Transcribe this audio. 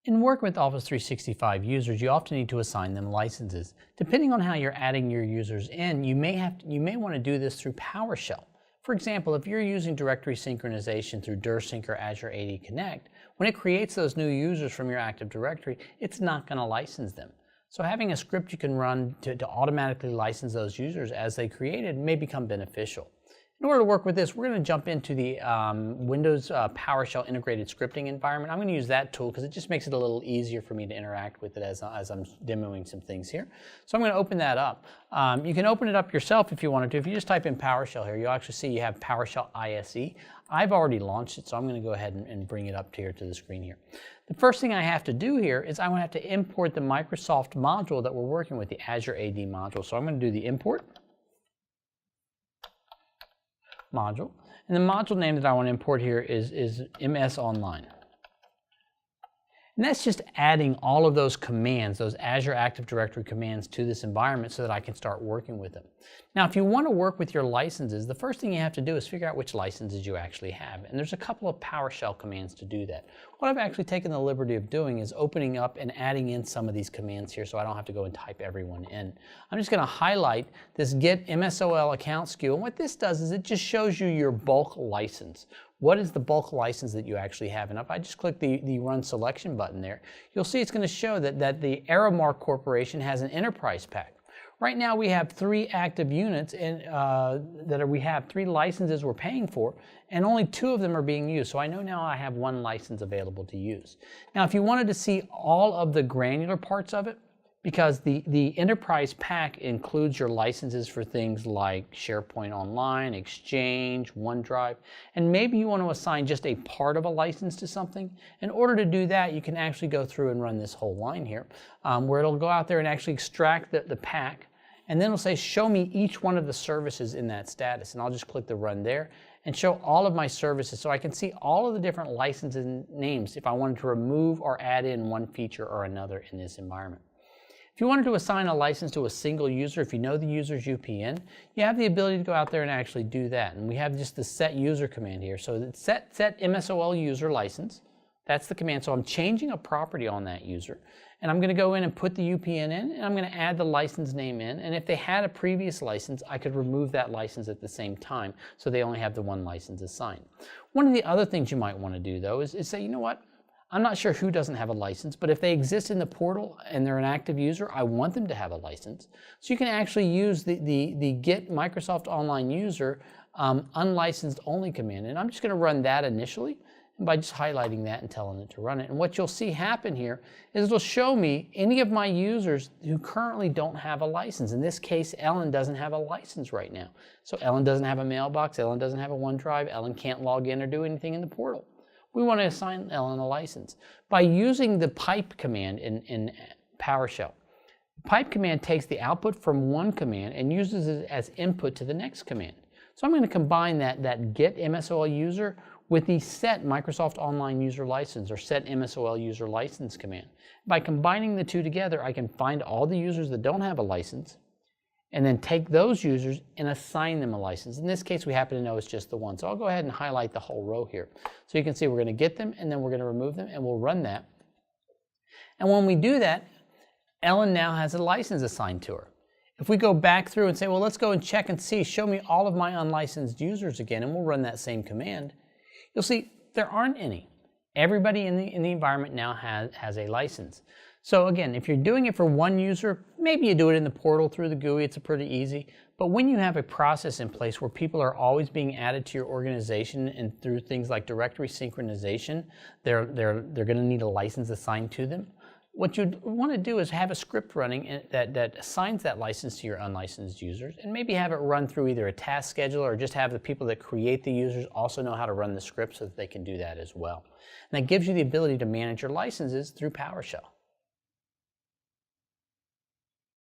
In working with Office 365 users, you often need to assign them licenses. Depending on how you're adding your users in, you may want to do this through PowerShell. For example, if you're using directory synchronization through DirSync or Azure AD Connect, when it creates those new users from your Active Directory, it's not going to license them. So having a script you can run to automatically license those users as they created may become beneficial. In order to work with this, we're going to jump into the Windows PowerShell integrated scripting environment. I'm going to use that tool because it just makes it a little easier for me to interact with it as I'm demoing some things here. So I'm going to open that up. You can open it up yourself if you wanted to. If you just type in PowerShell here, you'll actually see you have PowerShell ISE. I've already launched it, so I'm going to go ahead and bring it up here to the screen here. The first thing I have to do here is I'm going to have to import the Microsoft module that we're working with, the Azure AD module. So I'm going to do the import module, and the module name that I want to import here is MS Online. And that's just adding all of those commands, those Azure Active Directory commands to this environment so that I can start working with them. Now, if you want to work with your licenses, the first thing you have to do is figure out which licenses you actually have. And there's a couple of PowerShell commands to do that. What I've actually taken the liberty of doing is opening up and adding in some of these commands here so I don't have to go and type everyone in. I'm just going to highlight this get MSOL account SKU. And what this does is it just shows you your bulk license. What is the bulk license that you actually have? And if I just click the Run Selection button there, you'll see it's going to show that the Aramark Corporation has an enterprise pack. Right now we have 3 active units and we have 3 licenses we're paying for, and only 2 of them are being used. So I know now I have 1 license available to use. Now if you wanted to see all of the granular parts of it, because the enterprise pack includes your licenses for things like SharePoint Online, Exchange, OneDrive, and maybe you want to assign just a part of a license to something. In order to do that, you can actually go through and run this whole line here, where it'll go out there and actually extract the pack, and then it'll say, show me each one of the services in that status. And I'll just click the run there and show all of my services so I can see all of the different licenses names if I wanted to remove or add in one feature or another in this environment. If you wanted to assign a license to a single user, if you know the user's UPN, you have the ability to go out there and actually do that. And we have just the set user command here. So it's set MSOL user license. That's the command. So I'm changing a property on that user. And I'm going to go in and put the UPN in, and I'm going to add the license name in. And if they had a previous license, I could remove that license at the same time, so they only have the 1 license assigned. One of the other things you might want to do, though, is say, you know what? I'm not sure who doesn't have a license, but if they exist in the portal and they're an active user, I want them to have a license. So you can actually use the get Microsoft Online user unlicensed only command. And I'm just going to run that initially by just highlighting that and telling it to run it. And what you'll see happen here is it'll show me any of my users who currently don't have a license. In this case, Ellen doesn't have a license right now. So Ellen doesn't have a mailbox, Ellen doesn't have a OneDrive, Ellen can't log in or do anything in the portal. We want to assign Ellen a license. By using the pipe command in PowerShell, pipe command takes the output from one command and uses it as input to the next command. So I'm going to combine that get MSOL user with the set Microsoft Online user license or set MSOL user license command. By combining the two together, I can find all the users that don't have a license and then take those users and assign them a license. In this case, we happen to know it's just the one. So I'll go ahead and highlight the whole row here. So you can see we're going to get them, and then we're going to remove them, and we'll run that. And when we do that, Ellen now has a license assigned to her. If we go back through and say, well, let's go and check and see, show me all of my unlicensed users again, and we'll run that same command, you'll see there aren't any. Everybody in the environment now has a license. So again, if you're doing it for one user, maybe you do it in the portal through the GUI, it's pretty easy. But when you have a process in place where people are always being added to your organization and through things like directory synchronization, they're going to need a license assigned to them. What you want to do is have a script running that assigns that license to your unlicensed users, and maybe have it run through either a task scheduler or just have the people that create the users also know how to run the script so that they can do that as well. And that gives you the ability to manage your licenses through PowerShell.